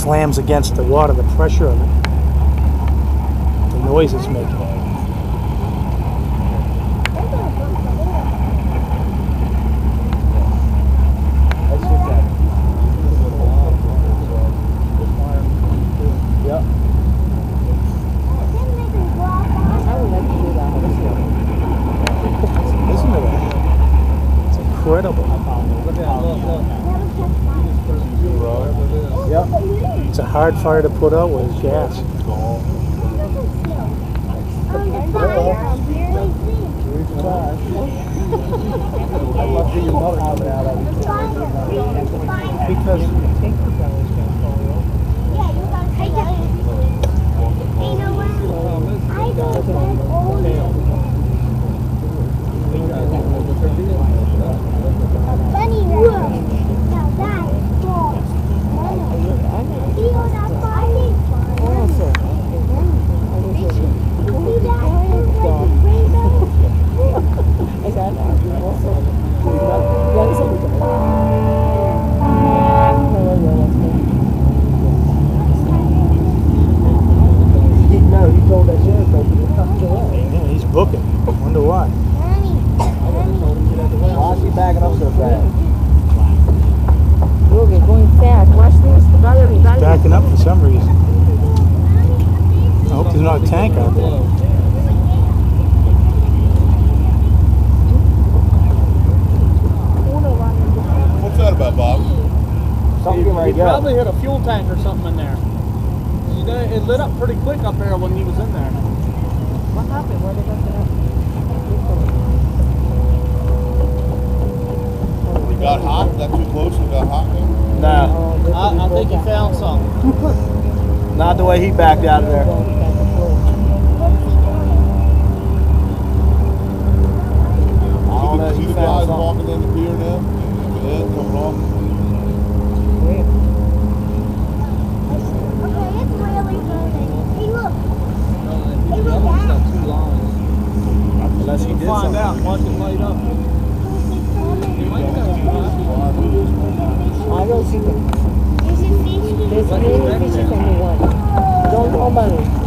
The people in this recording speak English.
slams against the water, the pressure of it, the noise it's making. Yep. Listen to that. It's incredible. Yep. It's a hard fire to put out with gas. I love seeing your mother coming out of it. Because he's booking. Wonder why. Why is he backing up so fast? Look, it's going fast. Watch this. Backing up for some reason. I hope there's not a tank out there. What's that about, Bob? Something right He there. probably hit a fuel tank or something in there. It lit up pretty quick up there when he was in there. What happened? Where did it up? It got hot? Got too close and got hot there? No, I think he found something. not the way he backed out of there. I don't know, see he the found guys something. walking in the pier now? The end coming off? Unless he did Find something. out. Watch it light up. He might go. I don't see them. There's many fishes on the water. Don't open it.